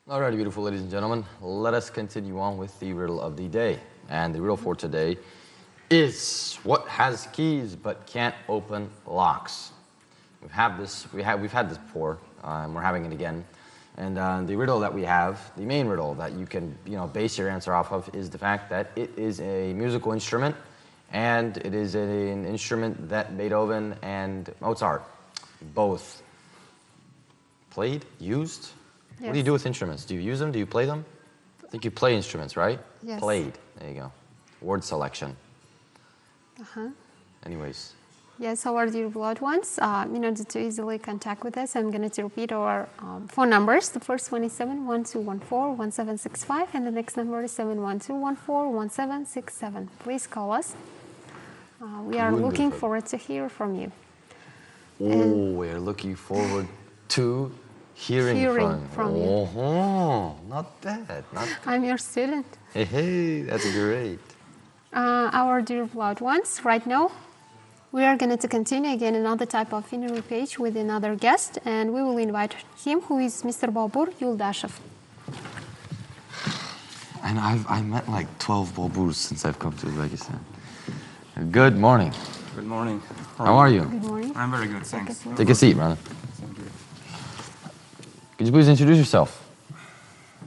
Alrighty, beautiful ladies and gentlemen, let us continue on with the riddle of the day. And the riddle for today is, what has keys but can't open locks? We've had this before, and we're having it again. And the riddle that we have, the main riddle that you can base your answer off of, is the fact that it is a musical instrument, and it is an instrument that Beethoven and Mozart both played, used. Yes. What do you do with instruments? Do you use them? Do you play them? I think you play instruments, right? Yes. Played. There you go. Word selection. Uh-huh. Anyways. Yes, our dear beloved ones, in order to easily contact with us, I'm going to repeat our phone numbers. The first one is 71214-1765, and the next number is 71214-1767. Please call us. We are looking forward to hear from you. Oh, we're looking forward to hearing from you. Oh, not bad. Not bad. I'm your student. Hey, that's great. Our dear beloved ones, right now, we are going to continue again another type of interview page with another guest, and we will invite him, who is Mr. Babur Yuldashev. And I met like 12 Baburs since I've come to Uzbekistan. Good morning. Good morning. How are you? Good morning. I'm very good, thanks. Take a seat, brother. Thank you. Could you please introduce yourself?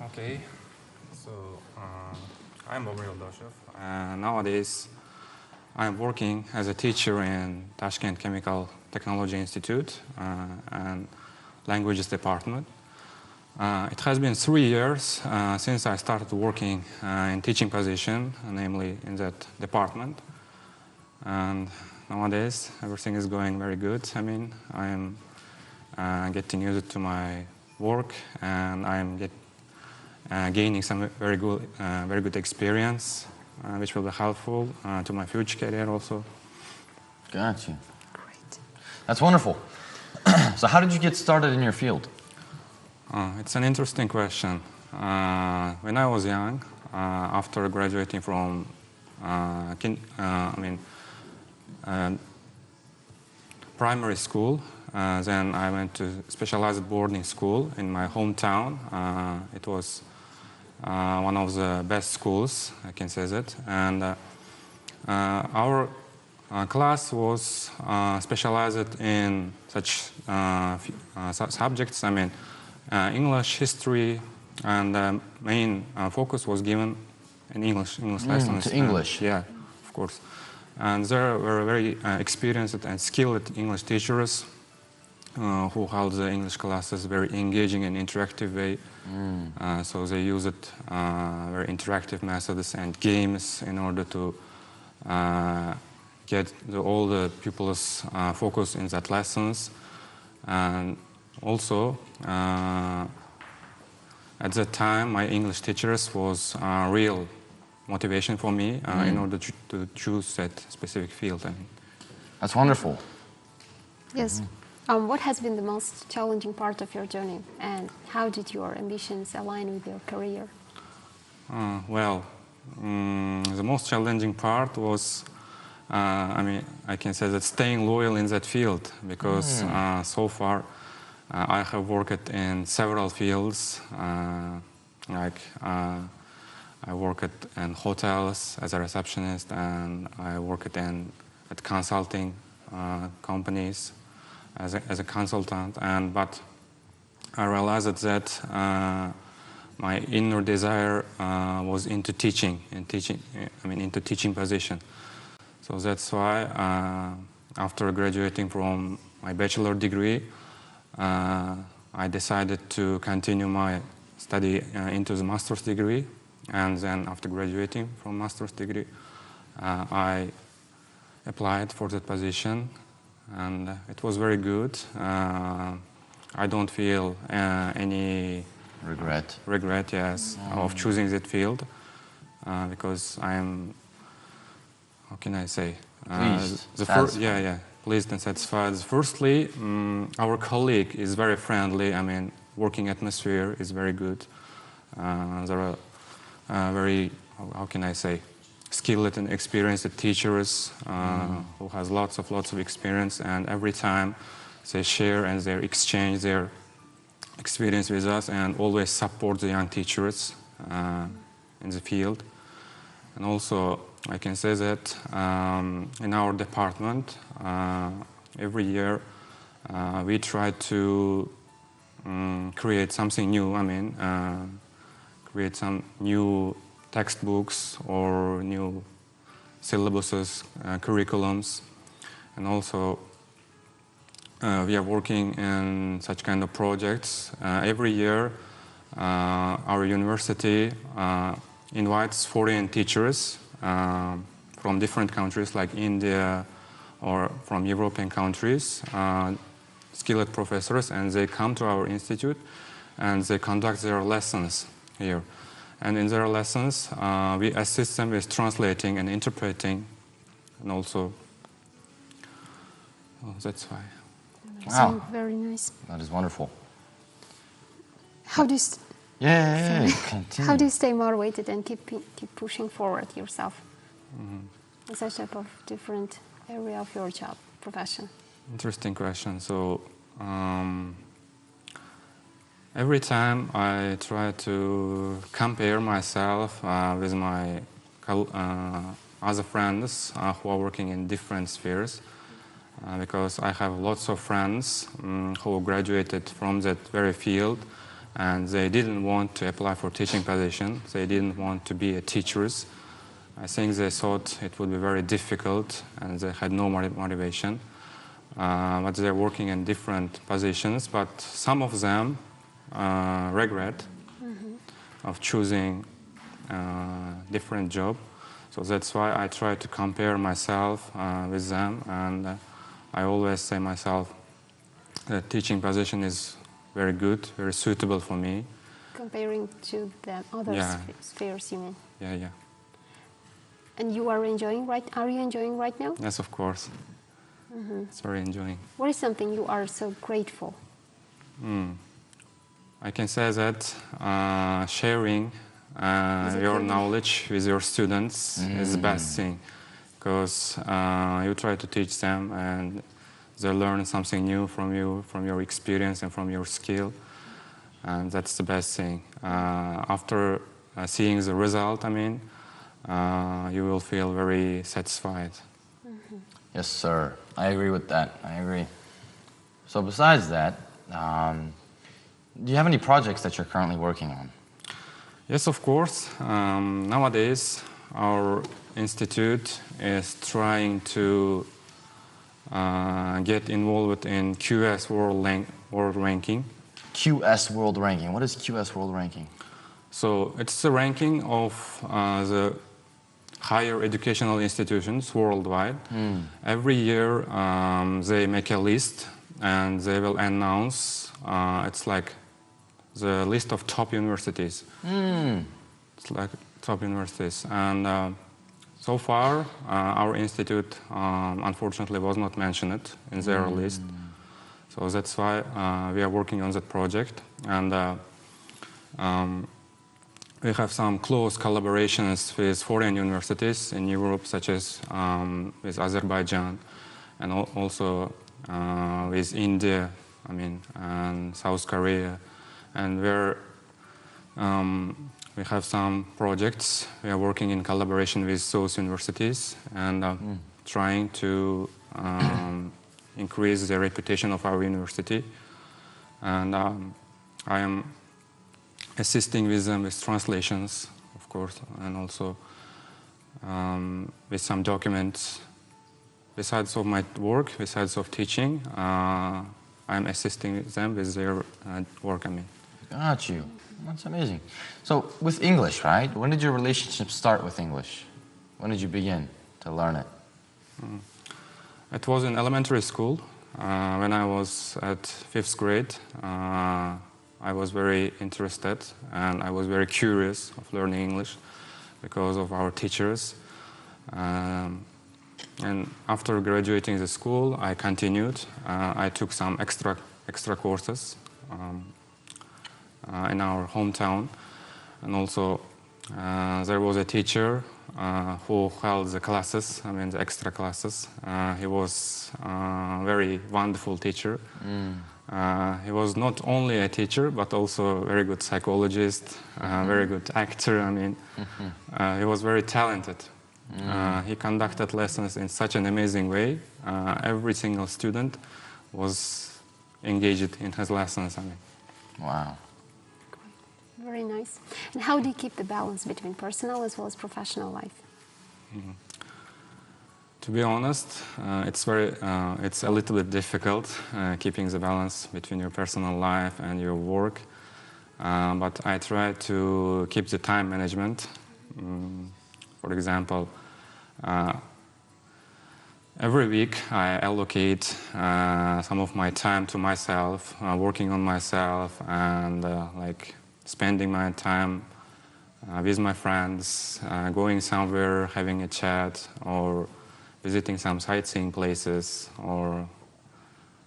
Okay, so I'm Babur Yuldashev. Nowadays, I'm working as a teacher in Tashkent Chemical Technology Institute and Languages Department. It has been 3 years since I started working in teaching position, namely in that department. And nowadays, everything is going very good. I mean, I am getting used to my work, and I am gaining some very good experience, which will be helpful to my future career also. Gotcha. Great. That's wonderful. So how did you get started in your field? It's an interesting question. When I was young, after graduating from primary school, then I went to specialized boarding school in my hometown. It was one of the best schools, I can say that. And our class was specialized in such subjects, English, history, and the main focus was given in English lessons. To English? Yeah, of course. And there were very experienced and skilled English teachers who held the English classes very engaging and interactive way. So they used very interactive methods and games in order to get all the pupils focused in that lessons. And also, at that time, my English teachers was real motivation for me in order to choose that specific field. That's wonderful. Yes. What has been the most challenging part of your journey, and how did your ambitions align with your career? The most challenging part was, I can say that staying loyal in that field, because so far I have worked in several fields, I worked in hotels as a receptionist, and I worked at consulting companies as a consultant. But I realized that my inner desire was into teaching, into teaching position. So that's why after graduating from my bachelor degree, I decided to continue my study into the master's degree. And then after graduating from master's degree, I applied for that position, and it was very good. I don't feel any regret, yes, of choosing that field, because I am, how can I say, pleased and satisfied. Firstly, our colleague is very friendly. Working atmosphere is very good. There are very, how can I say, skilled and experienced teachers who has lots of experience, and every time they share and they exchange their experience with us and always support the young teachers in the field. And also, I can say that in our department, every year we try to create something new. I mean, create some new textbooks or new syllabuses, curriculums, and also we are working in such kind of projects. Every year, our university invites foreign teachers from different countries like India or from European countries, skilled professors, and they come to our institute and they conduct their lessons here. And in their lessons, we assist them with translating and interpreting, and also, that's why. Wow. Very nice. That is wonderful. How do you Continue. how do you stay motivated and keep pushing forward yourself in such type of different area of your job profession? Interesting question. So every time I try to compare myself with my other friends who are working in different spheres, because I have lots of friends who graduated from that very field, and they didn't want to apply for teaching position. They didn't want to be teachers. I think they thought it would be very difficult, and they had no motivation. But they're working in different positions. But some of them regret of choosing different job. So that's why I try to compare myself with them, and I always say myself that teaching position is very good, very suitable for me. Comparing to the other spheres, you mean? Yeah. And you are enjoying are you enjoying right now? Yes, of course. It's very enjoying. What is something you are so grateful? I can say that sharing your knowledge with your students is the best thing, because you try to teach them and they learn something new from you, from your experience and from your skill, and that's the best thing. After seeing the result, I mean, you will feel very satisfied. Yes, sir. I agree with that. I agree. So besides that, do you have any projects that you're currently working on? Yes, of course. Nowadays, our institute is trying to get involved in QS World Ranking. QS World Ranking. What is QS World Ranking? So it's the ranking of the higher educational institutions worldwide. Every year they make a list and they will announce, it's like the list of top universities. It's like top universities. And so far, our institute unfortunately was not mentioned in their list. So that's why we are working on that project. And we have some close collaborations with foreign universities in Europe, such as with Azerbaijan, and also with India, and South Korea. And we have some projects. We are working in collaboration with those universities and trying to increase the reputation of our university. And I am assisting with them with translations, of course, and also with some documents. Besides of my work, besides of teaching, I'm assisting them with their work. Got you. That's amazing. So with English, right? When did your relationship start with English? When did you begin to learn it? It was in elementary school. When I was at 5th grade, I was very interested and I was very curious of learning English because of our teachers. And after graduating the school, I continued. I took some extra courses in our hometown, and also there was a teacher who held the classes, the extra classes. He was a very wonderful teacher, He was not only a teacher, but also a very good psychologist, very good actor. I mean, he was very talented. He conducted lessons in such an amazing way. Every single student was engaged in his lessons. I mean. Wow. Very nice. And how do you keep the balance between personal as well as professional life? To be honest, it's a little bit difficult keeping the balance between your personal life and your work. But I try to keep the time management. For example, every week I allocate some of my time to myself, working on myself, and like spending my time with my friends, going somewhere, having a chat, or visiting some sightseeing places, or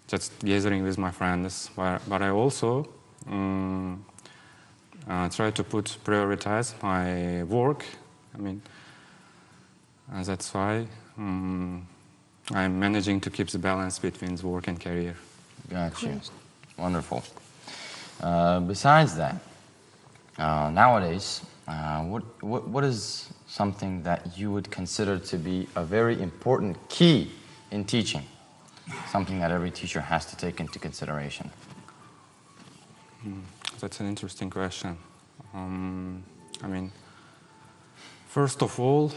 just gathering with my friends. But I also try to prioritize my work. I mean, that's why I'm managing to keep the balance between work and career. Gotcha. Wonderful. Besides that, nowadays, what is something that you would consider to be a very important key in teaching? Something that every teacher has to take into consideration. That's an interesting question. I mean, first of all,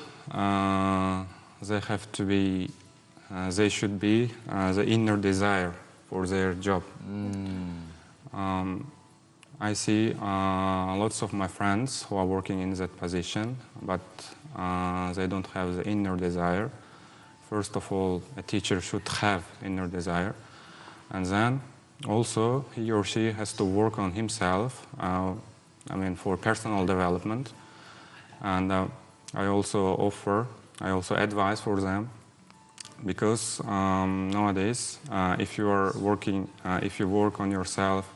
they should be the inner desire for their job. I see lots of my friends who are working in that position, but they don't have the inner desire. First of all, a teacher should have inner desire, and then also he or she has to work on himself. I mean, for personal development, and I also advise for them, because nowadays, if you work on yourself,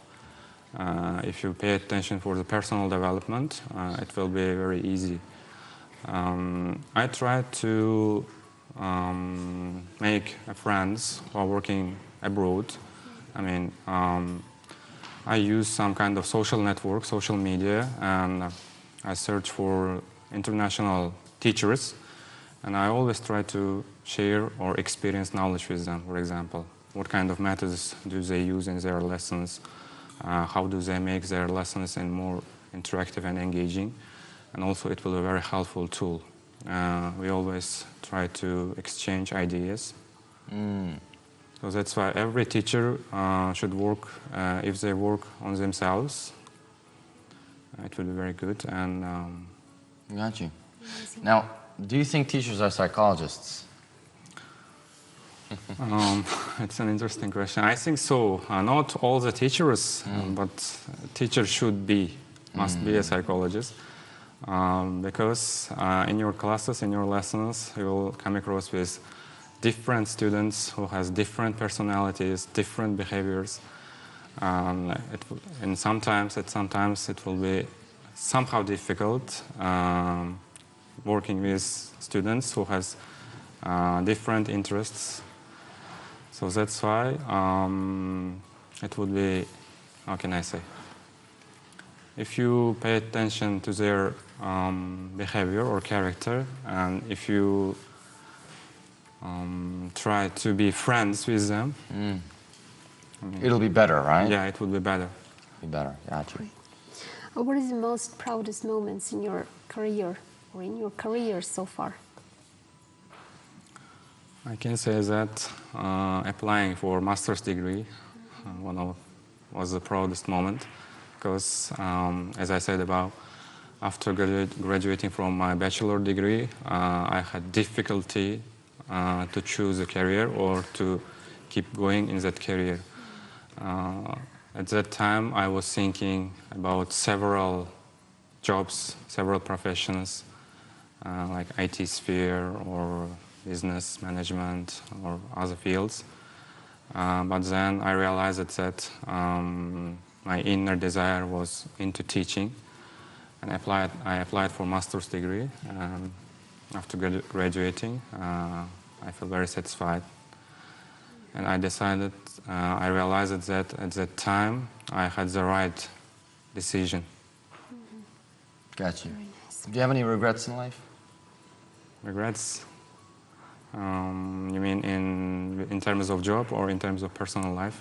if you pay attention for the personal development, it will be very easy. I try to make friends who are working abroad. I mean, I use some kind of social network, social media, and I search for international teachers, and I always try to share or experience knowledge with them. For example, what kind of methods do they use in their lessons? How do they make their lessons more interactive and engaging? And also it will be a very helpful tool. We always try to exchange ideas. So that's why every teacher should work, if they work on themselves, it will be very good. And Got you. Now, do you think teachers are psychologists? It's an interesting question. I think so. Not all the teachers, but teachers must be a psychologist. Because in your classes, in your lessons, you will come across with different students who has different personalities, different behaviors. And sometimes it will be somehow difficult working with students who has different interests. So that's why it would be, how can I say? If you pay attention to their behavior or character, and if you try to be friends with them, it'll be better, right? Yeah, it would be better. Be better. Gotcha. What is the most proudest moments in your career or in your career so far? I can say that applying for master's degree was the proudest moment, because as I said about, after graduating from my bachelor degree, I had difficulty to choose a career or to keep going in that career. At that time, I was thinking about several jobs, several professions, like IT sphere or business management or other fields. But then I realized that my inner desire was into teaching, and I applied for master's degree. After graduating, I feel very satisfied. And I decided, I realized that at that time I had the right decision. Got you. Very nice. Do you have any regrets in life? Regrets? You mean in terms of job or in terms of personal life?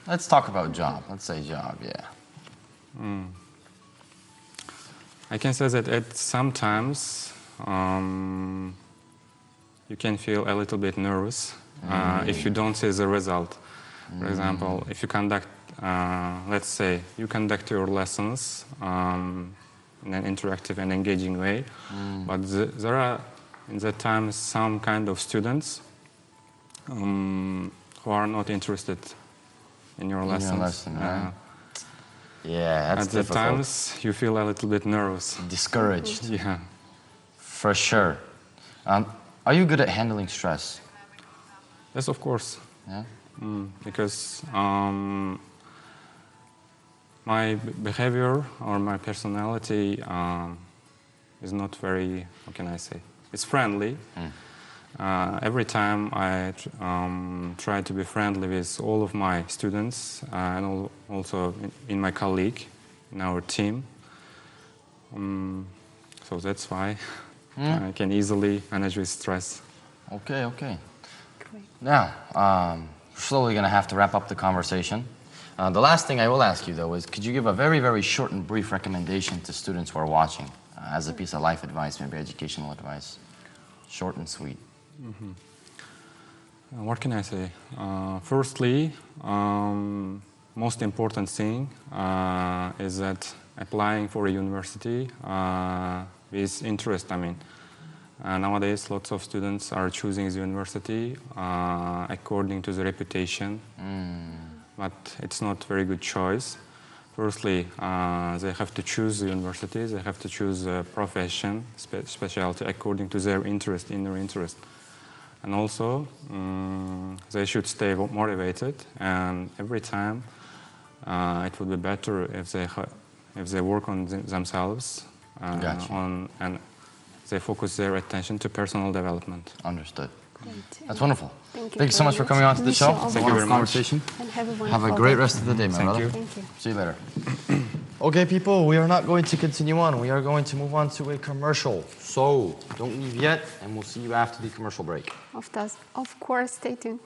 Let's talk about job. Let's say job, yeah. I can say that sometimes you can feel a little bit nervous if you don't see the result. For example, if you conduct, let's say, you conduct your lessons in an interactive and engaging way, but there are in that time some kind of students who are not interested in your lessons. Your lesson, right? Yeah, that's At the difficult. times you feel a little bit nervous. Discouraged. Yeah. For sure. Are you good at handling stress? Yes, of course. Yeah. Because my behavior or my personality is not very, how can I say, it's friendly. Every time I try to be friendly with all of my students and also in my colleague, in our team. So that's why I can easily manage with stress. Okay, okay. Great. Now, we're slowly going to have to wrap up the conversation. The last thing I will ask you, though, is could you give a very, very short and brief recommendation to students who are watching as a piece of life advice, maybe educational advice? Short and sweet. What can I say? Firstly, most important thing is that applying for a university with interest. I mean, nowadays lots of students are choosing the university according to the reputation, but it's not very good choice. Firstly, they have to choose the university, they have to choose a profession, specialty according to their interest, inner interest. And also, they should stay motivated, and every time it would be better if they work on themselves Gotcha. and they focus their attention to personal development. Understood. Great. That's wonderful. Thank you Thank you so very much for coming on to the Wish you show. all the Thank you very best. much. Conversation. And have a Have a wonderful great day. rest of the day, my Thank brother. you. Thank you. See you later. Okay, people, we are not going to continue on. We are going to move on to a commercial. So don't leave yet, and we'll see you after the commercial break. Of course, stay tuned.